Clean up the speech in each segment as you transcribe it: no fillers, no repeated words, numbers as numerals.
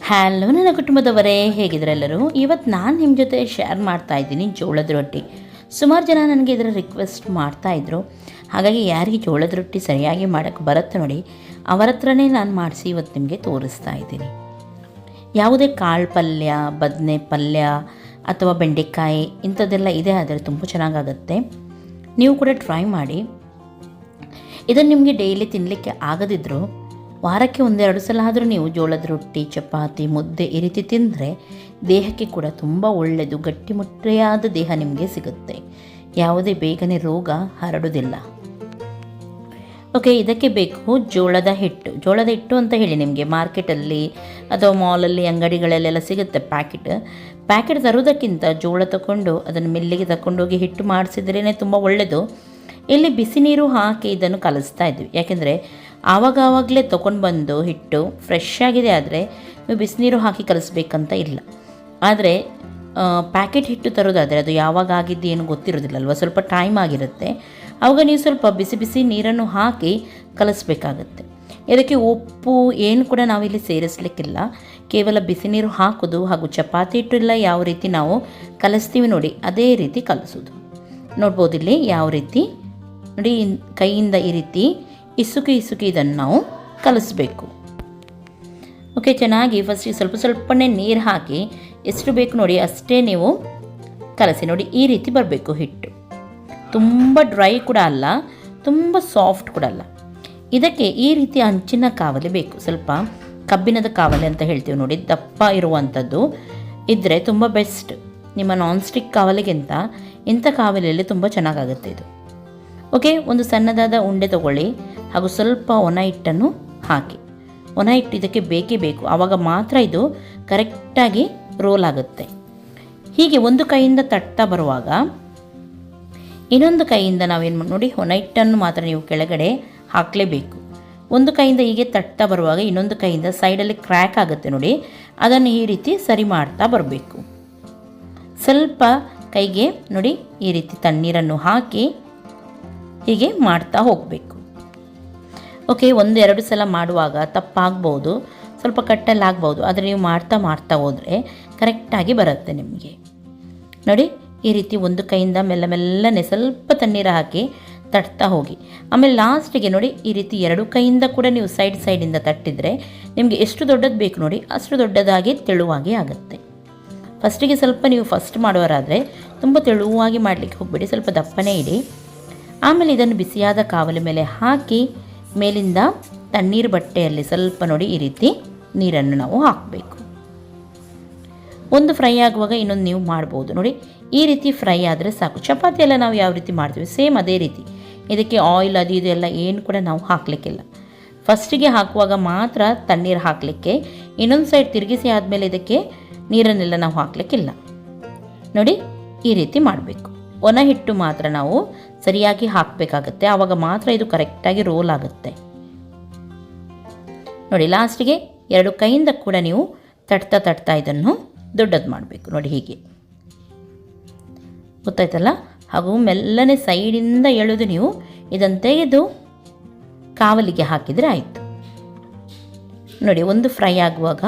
Hello ನನ್ನ ಕುಟುಂಬದವರೇ, ಹೇಗಿದ್ರೆಲ್ಲರೂ? ಇವತ್ತು ನಾನು ನಿಮ್ಮ ಜೊತೆ ಶೇರ್ ಮಾಡ್ತಾ ಇದ್ದೀನಿ ಜೋಳದ ರೊಟ್ಟಿ. ಸುಮಾರು ಜನ ನನಗೆ ಇದರ ರಿಕ್ವೆಸ್ಟ್ ಮಾಡ್ತಾಯಿದ್ರು. ಹಾಗಾಗಿ ಯಾರಿಗೆ ಜೋಳದ ರೊಟ್ಟಿ ಸರಿಯಾಗಿ ಮಾಡೋಕ್ಕೆ ಬರುತ್ತೆ ನೋಡಿ, ಅವರ ಹತ್ರನೇ ನಾನು ಮಾಡಿಸಿ ಇವತ್ತು ನಿಮಗೆ ತೋರಿಸ್ತಾ ಇದ್ದೀನಿ. ಯಾವುದೇ ಕಾಳು ಪಲ್ಯ, ಬದನೆ ಪಲ್ಯ ಅಥವಾ ಬೆಂಡೆಕಾಯಿ ಇಂಥದ್ದೆಲ್ಲ ಇದೆ ಆದರೆ ತುಂಬ ಚೆನ್ನಾಗಾಗುತ್ತೆ. ನೀವು ಕೂಡ ಟ್ರೈ ಮಾಡಿ. ಇದನ್ನು ನಿಮಗೆ ಡೈಲಿ ತಿನ್ನಲಿಕ್ಕೆ ಆಗದಿದ್ದರೂ ವಾರಕ್ಕೆ ಒಂದೆರಡು ಸಲ ಆದರೂ ನೀವು ಜೋಳದ ರೊಟ್ಟಿ, ಚಪಾತಿ, ಮುದ್ದೆ ಈ ರೀತಿ ತಿಂದರೆ ದೇಹಕ್ಕೆ ಕೂಡ ತುಂಬ ಒಳ್ಳೆಯದು. ಗಟ್ಟಿಮುಟ್ಟಿಯಾದ ದೇಹ ನಿಮಗೆ ಸಿಗುತ್ತೆ. ಯಾವುದೇ ಬೇಗನೆ ರೋಗ ಹರಡೋದಿಲ್ಲ. ಓಕೆ, ಇದಕ್ಕೆ ಬೇಕು ಜೋಳದ ಹಿಟ್ಟು. ಜೋಳದ ಹಿಟ್ಟು ಅಂತ ಹೇಳಿ ನಿಮಗೆ ಮಾರ್ಕೆಟಲ್ಲಿ ಅಥವಾ ಮಾಲಲ್ಲಿ, ಅಂಗಡಿಗಳಲ್ಲೆಲ್ಲ ಸಿಗುತ್ತೆ ಪ್ಯಾಕೆಟ್ ತರೋದಕ್ಕಿಂತ ಜೋಳ ತಗೊಂಡು ಅದನ್ನು ಮಿಲ್ಲಿಗೆ ತಗೊಂಡೋಗಿ ಹಿಟ್ಟು ಮಾಡಿಸಿದ್ರೇ ತುಂಬ ಒಳ್ಳೆಯದು. ಇಲ್ಲಿ ಬಿಸಿ ನೀರು ಹಾಕಿ ಇದನ್ನು ಕಲಿಸ್ತಾ ಇದ್ವಿ. ಯಾಕೆಂದರೆ ಆವಾಗಲೇ ತೊಗೊಂಡು ಬಂದು ಹಿಟ್ಟು ಫ್ರೆಶ್ ಆಗಿದೆ ಆದರೆ ನೀವು ಬಿಸಿನೀರು ಹಾಕಿ ಕಲಿಸ್ಬೇಕಂತ ಇಲ್ಲ. ಆದರೆ ಪ್ಯಾಕೆಟ್ ಹಿಟ್ಟು ತರೋದಾದರೆ ಅದು ಯಾವಾಗ ಆಗಿದ್ದು ಏನು ಗೊತ್ತಿರೋದಿಲ್ಲ ಅಲ್ವ, ಸ್ವಲ್ಪ ಟೈಮ್ ಆಗಿರುತ್ತೆ. ಆವಾಗ ನೀವು ಸ್ವಲ್ಪ ಬಿಸಿ ಬಿಸಿ ನೀರನ್ನು ಹಾಕಿ ಕಲಿಸ್ಬೇಕಾಗತ್ತೆ. ಇದಕ್ಕೆ ಉಪ್ಪು ಏನು ಕೂಡ ನಾವಿಲ್ಲಿ ಸೇರಿಸಲಿಕ್ಕಿಲ್ಲ. ಕೇವಲ ಬಿಸಿ ನೀರು ಹಾಕೋದು ಹಾಗೂ ಚಪಾತಿ ಹಿಟ್ಟೆಲ್ಲ ಯಾವ ರೀತಿ ನಾವು ಕಲಿಸ್ತೀವಿ ನೋಡಿ ಅದೇ ರೀತಿ ಕಲಿಸೋದು. ನೋಡ್ಬೋದು ಇಲ್ಲಿ ಯಾವ ರೀತಿ ನೋಡಿ, ಕೈಯಿಂದ ಈ ರೀತಿ ಇಸುಕಿ ಇದನ್ನು ನಾವು ಕಲಿಸ್ಬೇಕು. ಓಕೆ, ಚೆನ್ನಾಗಿ ಫಸ್ಟಿಗೆ ಸ್ವಲ್ಪನೇ ನೀರು ಹಾಕಿ ಎಷ್ಟು ಬೇಕು ನೋಡಿ ಅಷ್ಟೇ ನೀವು ಕಲಸಿ. ನೋಡಿ ಈ ರೀತಿ ಬರಬೇಕು ಹಿಟ್ಟು. ತುಂಬ ಡ್ರೈ ಕೂಡ ಅಲ್ಲ, ತುಂಬ ಸಾಫ್ಟ್ ಕೂಡ ಅಲ್ಲ. ಇದಕ್ಕೆ ಈ ರೀತಿ ಹಂಚಿನ ಕಾವಲಿ ಬೇಕು. ಸ್ವಲ್ಪ ಕಬ್ಬಿಣದ ಕಾವಲಿ ಅಂತ ಹೇಳ್ತೀವಿ ನೋಡಿ, ದಪ್ಪ ಇರುವಂಥದ್ದು ಇದ್ದರೆ ತುಂಬ ಬೆಸ್ಟ್. ನಿಮ್ಮ ನಾನ್ ಸ್ಟಿಕ್ ಕಾವಲಿಗಿಂತ ಇಂಥ ಕಾವಲಿಯಲ್ಲಿ ತುಂಬ ಚೆನ್ನಾಗಾಗುತ್ತೆ ಇದು. ಓಕೆ, ಒಂದು ಸಣ್ಣದಾದ ಉಂಡೆ ತಗೊಳ್ಳಿ ಹಾಗೂ ಸ್ವಲ್ಪ ಒಣ ಹಿಟ್ಟನ್ನು ಹಾಕಿ. ಒಣ ಹಿಟ್ಟು ಇದಕ್ಕೆ ಬೇಕೇ ಬೇಕು, ಆವಾಗ ಮಾತ್ರ ಇದು ಕರೆಕ್ಟಾಗಿ ರೋಲ್ ಆಗುತ್ತೆ. ಹೀಗೆ ಒಂದು ಕೈಯಿಂದ ತಟ್ತಾ ಬರುವಾಗ ಇನ್ನೊಂದು ಕೈಯಿಂದ ನಾವೇನು ನೋಡಿ, ಒಣ ಹಿಟ್ಟನ್ನು ಮಾತ್ರ ನೀವು ಕೆಳಗಡೆ ಹಾಕಲೇಬೇಕು. ಒಂದು ಕೈಯಿಂದ ಹೀಗೆ ತಟ್ತಾ ಬರುವಾಗ ಇನ್ನೊಂದು ಕೈಯಿಂದ ಸೈಡಲ್ಲಿ ಕ್ರ್ಯಾಕ್ ಆಗುತ್ತೆ ನೋಡಿ, ಅದನ್ನು ಈ ರೀತಿ ಸರಿ ಮಾಡ್ತಾ ಬರಬೇಕು. ಸ್ವಲ್ಪ ಕೈಗೆ ನೋಡಿ ಈ ರೀತಿ ತಣ್ಣೀರನ್ನು ಹಾಕಿ ಹೀಗೆ ಮಾಡ್ತಾ ಹೋಗಬೇಕು. ಓಕೆ, ಒಂದೆರಡು ಸಲ ಮಾಡುವಾಗ ತಪ್ಪಾಗ್ಬೋದು, ಸ್ವಲ್ಪ ಕಟ್ಟಲ್ಲಾಗ್ಬೋದು, ಆದರೆ ನೀವು ಮಾಡ್ತಾ ಹೋದರೆ ಕರೆಕ್ಟಾಗಿ ಬರುತ್ತೆ ನಿಮಗೆ. ನೋಡಿ ಈ ರೀತಿ ಒಂದು ಕೈಯಿಂದ ಮೆಲ್ಲನೆ ಸ್ವಲ್ಪ ತಣ್ಣೀರು ಹಾಕಿ ತಟ್ತಾ ಹೋಗಿ. ಆಮೇಲೆ ಲಾಸ್ಟಿಗೆ ನೋಡಿ ಈ ರೀತಿ ಎರಡು ಕೈಯಿಂದ ಕೂಡ ನೀವು ಸೈಡಿಂದ ತಟ್ಟಿದರೆ ನಿಮಗೆ ಎಷ್ಟು ದೊಡ್ಡದು ಬೇಕು ನೋಡಿ ಅಷ್ಟು ದೊಡ್ಡದಾಗಿ ತೆಳುವಾಗಿ ಆಗುತ್ತೆ. ಫಸ್ಟಿಗೆ ಸ್ವಲ್ಪ ನೀವು ಮಾಡುವವರಾದರೆ ತುಂಬ ತೆಳುವಾಗಿ ಮಾಡಲಿಕ್ಕೆ ಹೋಗಬೇಡಿ, ಸ್ವಲ್ಪ ದಪ್ಪನೇ ಇಡಿ. ಆಮೇಲೆ ಇದನ್ನು ಬಿಸಿಯಾದ ಕಾವಲಿ ಮೇಲೆ ಹಾಕಿ ಮೇಲಿಂದ ತಣ್ಣೀರು ಬಟ್ಟೆಯಲ್ಲಿ ಸ್ವಲ್ಪ ನೋಡಿ ಈ ರೀತಿ ನೀರನ್ನು ನಾವು ಹಾಕಬೇಕು. ಒಂದು ಫ್ರೈ ಆಗುವಾಗ ಇನ್ನೊಂದು ನೀವು ಮಾಡ್ಬೋದು ನೋಡಿ, ಈ ರೀತಿ ಫ್ರೈ ಆದರೆ ಸಾಕು. ಚಪಾತಿ ಎಲ್ಲ ನಾವು ಯಾವ ರೀತಿ ಮಾಡ್ತೀವಿ ಸೇಮ್ ಅದೇ ರೀತಿ. ಇದಕ್ಕೆ ಆಯಿಲ್ ಅದು ಇದು ಎಲ್ಲ ಏನು ಕೂಡ ನಾವು ಹಾಕಲಿಕ್ಕಿಲ್ಲ. ಫಸ್ಟಿಗೆ ಹಾಕುವಾಗ ಮಾತ್ರ ತಣ್ಣೀರು ಹಾಕಲಿಕ್ಕೆ, ಇನ್ನೊಂದು ಸೈಡ್ ತಿರುಗಿಸಿ ಆದಮೇಲೆ ಇದಕ್ಕೆ ನೀರನ್ನೆಲ್ಲ ನಾವು ಹಾಕಲಿಕ್ಕಿಲ್ಲ. ನೋಡಿ ಈ ರೀತಿ ಮಾಡಬೇಕು. ಒಣ ಹಿಟ್ಟು ಮಾತ್ರ ನಾವು ಸರಿಯಾಗಿ ಹಾಕಬೇಕಾಗತ್ತೆ, ಆವಾಗ ಮಾತ್ರ ಇದು ಕರೆಕ್ಟಾಗಿ ರೋಲ್ ಆಗುತ್ತೆ. ನೋಡಿ ಲಾಸ್ಟಿಗೆ ಎರಡು ಕೈಯಿಂದ ಕೂಡ ನೀವು ತಟ್ತಾ ಇದನ್ನು ದೊಡ್ಡದು ಮಾಡಬೇಕು. ನೋಡಿ ಹೀಗೆ ಗೊತ್ತಾಯ್ತಲ್ಲ. ಹಾಗೂ ಮೆಲ್ಲನೆ ಸೈಡಿಂದ ಎಳೆದು ನೀವು ಇದನ್ನು ತೆಗೆದು ಕಾವಲಿಗೆ ಹಾಕಿದರೆ ಆಯಿತು. ನೋಡಿ ಒಂದು ಫ್ರೈ ಆಗುವಾಗ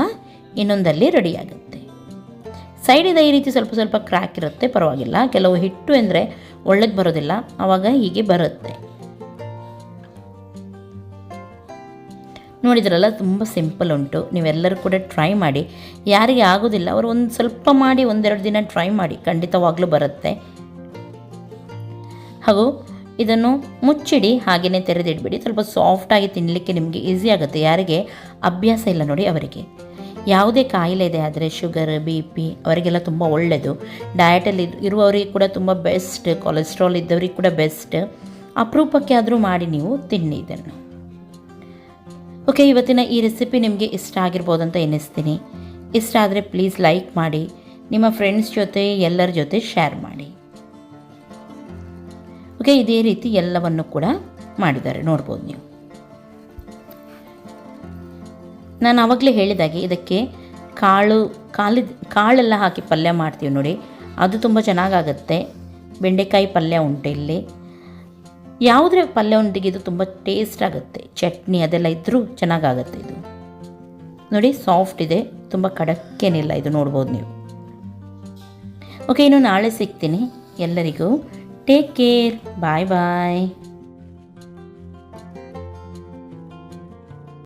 ಇನ್ನೊಂದಲ್ಲಿ ರೆಡಿ ಆಗುತ್ತೆ. ಸೈಡಿಂದ ಈ ರೀತಿ ಸ್ವಲ್ಪ ಕ್ರ್ಯಾಕ್ ಇರುತ್ತೆ, ಪರವಾಗಿಲ್ಲ. ಕೆಲವು ಹಿಟ್ಟು ಅಂದರೆ ಒಳ್ಳೇದು ಬರೋದಿಲ್ಲ, ಆವಾಗ ಹೀಗೆ ಬರುತ್ತೆ. ನೋಡಿದ್ರಲ್ಲ, ತುಂಬ ಸಿಂಪಲ್ ಉಂಟು. ನೀವೆಲ್ಲರೂ ಕೂಡ ಟ್ರೈ ಮಾಡಿ. ಯಾರಿಗೆ ಆಗೋದಿಲ್ಲ ಅವರು ಒಂದು ಸ್ವಲ್ಪ ಮಾಡಿ ಒಂದೆರಡು ದಿನ ಟ್ರೈ ಮಾಡಿ, ಖಂಡಿತವಾಗ್ಲೂ ಬರುತ್ತೆ. ಹಾಗೂ ಇದನ್ನು ಮುಚ್ಚಿಡಿ, ಹಾಗೆಯೇ ತೆರೆದಿಡಬೇಡಿ. ಸ್ವಲ್ಪ ಸಾಫ್ಟಾಗಿ ತಿನ್ನಲಿಕ್ಕೆ ನಿಮಗೆ ಈಸಿ ಆಗುತ್ತೆ. ಯಾರಿಗೆ ಅಭ್ಯಾಸ ಇಲ್ಲ ನೋಡಿ ಅವರಿಗೆ. ಯಾವುದೇ ಕಾಯಿಲೆ ಇದೆ ಆದರೆ ಶುಗರ್, BP ಅವರಿಗೆಲ್ಲ ತುಂಬ ಒಳ್ಳೆಯದು. ಡಯಟಲ್ಲಿ ಇರುವವರಿಗೆ ಕೂಡ ತುಂಬ ಬೆಸ್ಟ್. ಕೊಲೆಸ್ಟ್ರಾಲ್ ಇದ್ದವ್ರಿಗೆ ಕೂಡ ಬೆಸ್ಟ್. ಅಪರೂಪಕ್ಕೆ ಆದರೂ ಮಾಡಿ ನೀವು ತಿನ್ನಿ ಇದನ್ನು. ಓಕೆ, ಇವತ್ತಿನ ಈ ರೆಸಿಪಿ ನಿಮಗೆ ಇಷ್ಟ ಆಗಿರ್ಬೋದು ಅಂತ ಎನಿಸ್ತೀನಿ. ಇಷ್ಟ ಆದರೆ ಪ್ಲೀಸ್ ಲೈಕ್ ಮಾಡಿ, ನಿಮ್ಮ ಫ್ರೆಂಡ್ಸ್ ಜೊತೆ ಎಲ್ಲರ ಜೊತೆ ಶೇರ್ ಮಾಡಿ. ಓಕೆ, ಇದೇ ರೀತಿ ಎಲ್ಲವನ್ನು ಕೂಡ ಮಾಡಿದ್ದಾರೆ ನೋಡ್ಬೋದು ನೀವು. ನಾನು ಆವಾಗಲೇ ಹೇಳಿದಾಗೆ ಇದಕ್ಕೆ ಕಾಳೆಲ್ಲ ಹಾಕಿ ಪಲ್ಯ ಮಾಡ್ತೀವಿ ನೋಡಿ, ಅದು ತುಂಬ ಚೆನ್ನಾಗಾಗುತ್ತೆ. ಬೆಂಡೆಕಾಯಿ ಪಲ್ಯ ಉಂಟು ಇಲ್ಲಿ. ಯಾವುದೇ ಪಲ್ಯ ಉಂಟಿಗೆ ಇದು ತುಂಬ ಟೇಸ್ಟ್ ಆಗುತ್ತೆ. ಚಟ್ನಿ ಅದೆಲ್ಲ ಇದ್ದರೂ ಚೆನ್ನಾಗಾಗುತ್ತೆ ಇದು. ನೋಡಿ ಸಾಫ್ಟ್ ಇದೆ, ತುಂಬ ಖಡಕ್ಕೇನಿಲ್ಲ, ಇದು ನೋಡ್ಬೋದು ನೀವು. ಓಕೆ, ಇನ್ನು ನಾಳೆ ಸಿಗ್ತೀನಿ. ಎಲ್ಲರಿಗೂ ಟೇಕ್ ಕೇರ್, ಬಾಯ್ ಬಾಯ್.